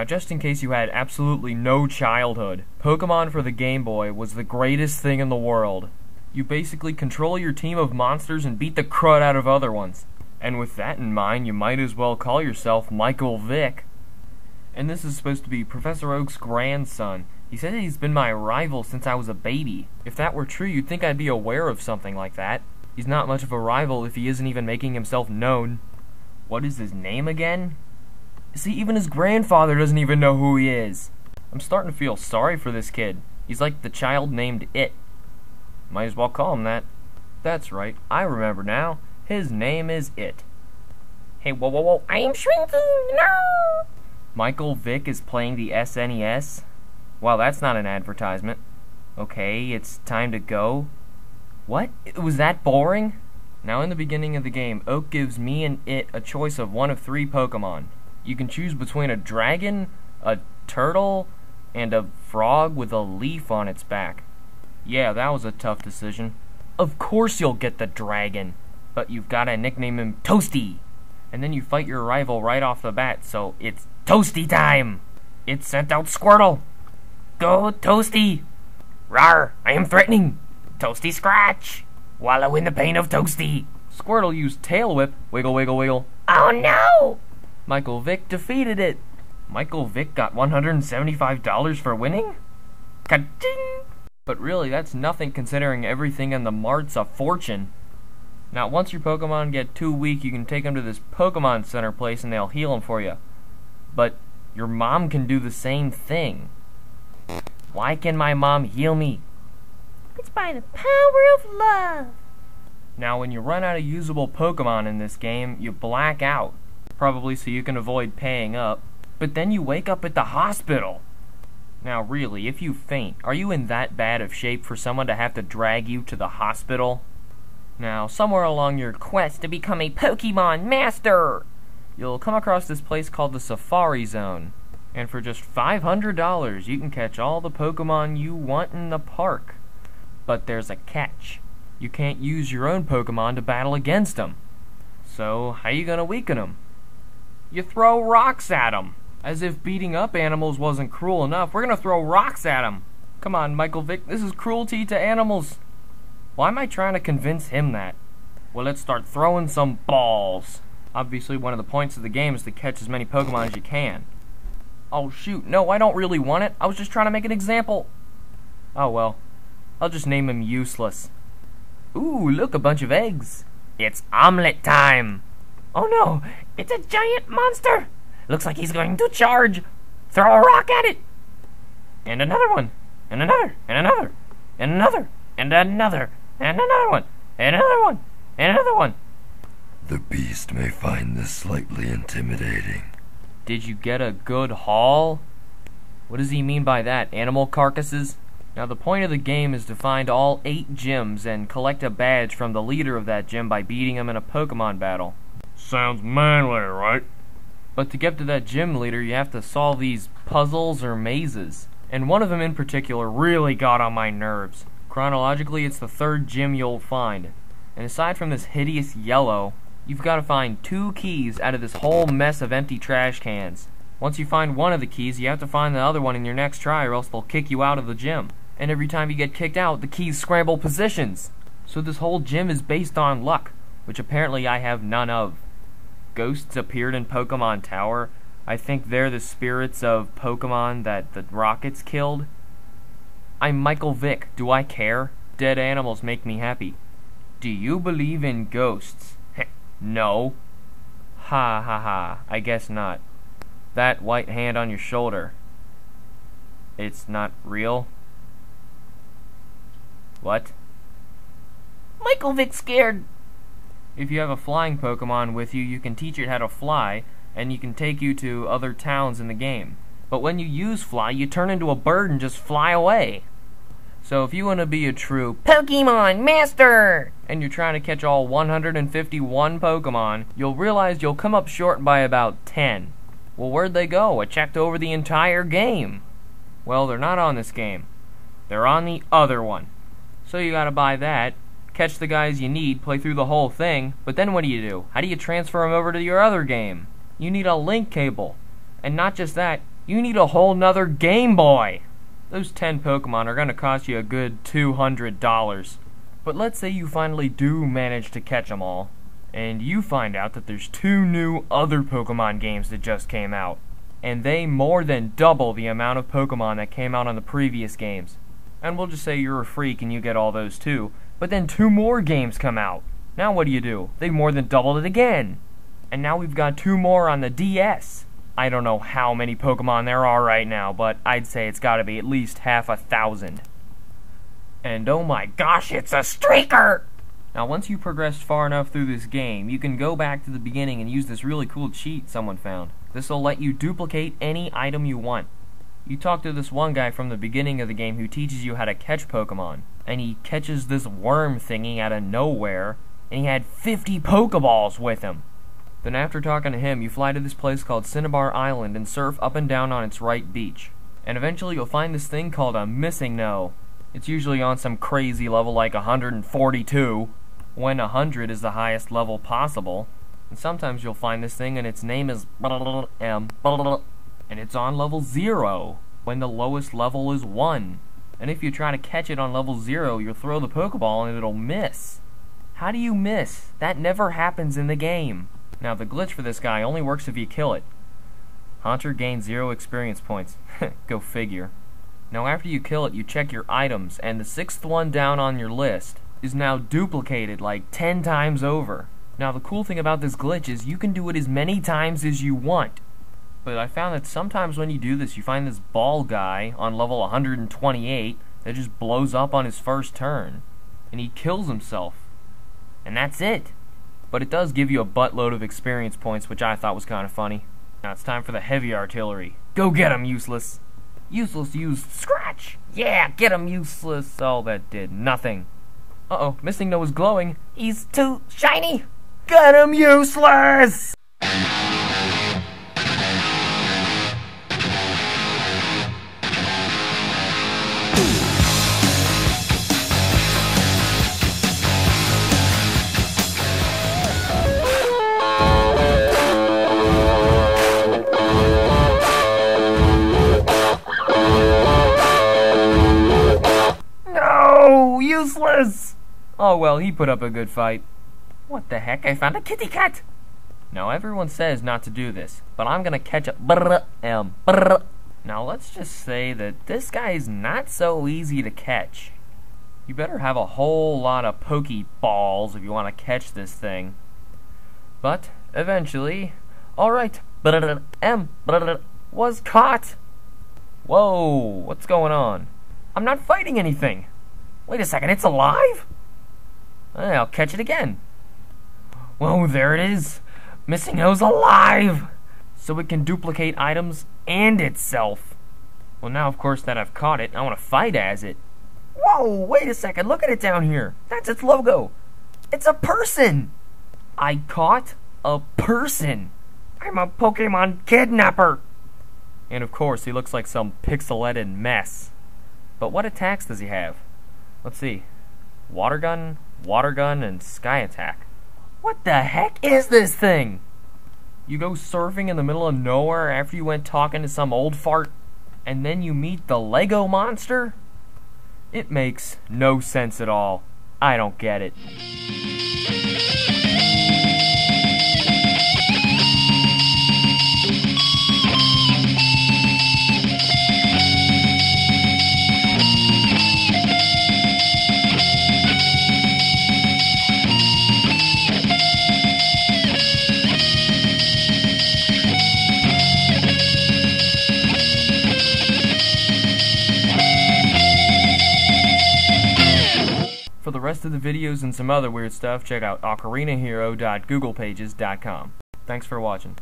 Now, just in case you had absolutely no childhood, Pokemon for the Game Boy was the greatest thing in the world. You basically control your team of monsters and beat the crud out of other ones. And with that in mind, you might as well call yourself Michael Vick. And this is supposed to be Professor Oak's grandson. He said he's been my rival since I was a baby. If that were true, you'd think I'd be aware of something like that. He's not much of a rival if he isn't even making himself known. What is his name again? See, even his grandfather doesn't even know who he is. I'm starting to feel sorry for this kid. He's like the child named It. Might as well call him that. That's right, I remember now. His name is It. Hey, whoa, whoa, whoa, I am shrinking, no! Michael Vick is playing the SNES? Wow, that's not an advertisement. Okay, it's time to go. What? Was that boring? Now in the beginning of the game, Oak gives me and It a choice of one of 3 Pokemon. You can choose between a dragon, a turtle, and a frog with a leaf on its back. Yeah, that was a tough decision. Of course you'll get the dragon, but you've gotta nickname him Toasty. And then you fight your rival right off the bat, so it's Toasty time! It sent out Squirtle! Go, Toasty! Rawr, I am threatening! Toasty scratch! Wallow in the pain of Toasty! Squirtle used Tail Whip, wiggle, wiggle, wiggle. Oh no! Michael Vick defeated it. Michael Vick got $175 for winning? Ka-ding! But really, that's nothing considering everything in the mart's a fortune. Now, once your Pokemon get too weak, you can take them to this Pokemon Center place and they'll heal them for you. But your mom can do the same thing. Why can my mom heal me? It's by the power of love. Now, when you run out of usable Pokemon in this game, you black out. Probably so you can avoid paying up. But then you wake up at the hospital. Now, really, if you faint, are you in that bad of shape for someone to have to drag you to the hospital? Now, somewhere along your quest to become a Pokemon Master, you'll come across this place called the Safari Zone. And for just $500, you can catch all the Pokemon you want in the park. But there's a catch. You can't use your own Pokemon to battle against them. So, how you gonna weaken them? You throw rocks at them. As if beating up animals wasn't cruel enough, we're gonna throw rocks at them. Come on, Michael Vick, this is cruelty to animals. Why am I trying to convince him that? Well, let's start throwing some balls. Obviously, one of the points of the game is to catch as many Pokemon as you can. Oh shoot, no, I don't really want it. I was just trying to make an example. Oh well, I'll just name him Useless. Ooh, look, a bunch of eggs. It's omelet time. Oh no, it's a giant monster. Looks like he's going to charge. Throw a rock at it. And another one. And another. And another. And another. And another. And another one. And another one. And another one. The beast may find this slightly intimidating. Did you get a good haul? What does he mean by that? Animal carcasses? Now the point of the game is to find all 8 gyms and collect a badge from the leader of that gym by beating him in a Pokemon battle. Sounds manly, right? But to get to that gym leader, you have to solve these puzzles or mazes. And one of them in particular really got on my nerves. Chronologically, it's the 3rd gym you'll find. And aside from this hideous yellow, you've got to find 2 keys out of this whole mess of empty trash cans. Once you find one of the keys, you have to find the other one in your next try or else they'll kick you out of the gym. And every time you get kicked out, the keys scramble positions. So this whole gym is based on luck, which apparently I have none of. Ghosts appeared in Pokemon Tower. I think they're the spirits of Pokemon that the Rockets killed. I'm Michael Vick. Do I care? Dead animals make me happy. Do you believe in ghosts? No. Ha ha ha. I guess not. That white hand on your shoulder. It's not real? What? Michael Vick's scared. If you have a flying Pokemon with you, you can teach it how to fly, and you can take you to other towns in the game. But when you use fly, you turn into a bird and just fly away. So if you want to be a true Pokemon Master, and you're trying to catch all 151 Pokemon, you'll realize you'll come up short by about 10. Well, where'd they go? I checked over the entire game. Well, they're not on this game. They're on the other one. So you gotta buy that, catch the guys you need, play through the whole thing, but then what do? How do you transfer them over to your other game? You need a link cable. And not just that, You need a whole nother Game Boy! Those 10 Pokemon are gonna cost you a good $200. But let's say you finally do manage to catch them all, and you find out that there's 2 new other Pokemon games that just came out, and they more than double the amount of Pokemon that came out on the previous games. And we'll just say you're a freak and you get all those too, but then 2 more games come out. Now what do? They more than doubled it again. And now we've got 2 more on the DS. I don't know how many Pokemon there are right now, but I'd say it's gotta be at least half 1,000. And oh my gosh, it's a streaker! Now once you progressed far enough through this game, you can go back to the beginning and use this really cool cheat someone found. This will let you duplicate any item you want. You talk to this one guy from the beginning of the game who teaches you how to catch Pokemon, and he catches this worm thingy out of nowhere, and he had 50 Pokeballs with him. Then after talking to him, you fly to this place called Cinnabar Island and surf up and down on its right beach. And eventually you'll find this thing called a missing no. It's usually on some crazy level like 142, when 100 is the highest level possible. And sometimes you'll find this thing and its name is and it's on level 0, when the lowest level is 1. And if you try to catch it on level 0, you'll throw the Pokeball and it'll miss. How do you miss? That never happens in the game. Now the glitch for this guy only works if you kill it. Haunter gains 0 experience points. Go figure. Now after you kill it, you check your items, and the 6th one down on your list is now duplicated like 10 times over. Now the cool thing about this glitch is you can do it as many times as you want. But I found that sometimes when you do this, you find this ball guy on level 128 that just blows up on his first turn. And he kills himself. And that's it. But it does give you a buttload of experience points, which I thought was kind of funny. Now it's time for the heavy artillery. Go get him, Useless! Useless used Scratch! Yeah, get him, Useless! Oh, that did nothing. Uh-oh, Missing No is glowing. He's too shiny. Get him, Useless! Useless! Oh well, he put up a good fight. What the heck? I found a kitty cat! Now everyone says not to do this, but I'm gonna catch a Now let's just say that this guy is not so easy to catch. You better have a whole lot of Pokeballs if you want to catch this thing. But eventually, alright, was caught! Whoa, what's going on? I'm not fighting anything! Wait a second, it's alive? I'll catch it again. Whoa, there it is. Missing No's alive! So it can duplicate items and itself. Well, now, of course, that I've caught it, I want to fight as it. Whoa, wait a second, look at it down here. That's its logo. It's a person! I caught a person. I'm a Pokemon kidnapper. And of course, he looks like some pixelated mess. But what attacks does he have? Let's see. Water gun, and sky attack. What the heck is this thing? You go surfing in the middle of nowhere after you went talking to some old fart, and then you meet the Lego monster? It makes no sense at all. I don't get it. For the rest of the videos and some other weird stuff, check out ocarinahero.googlepages.com. Thanks for watching.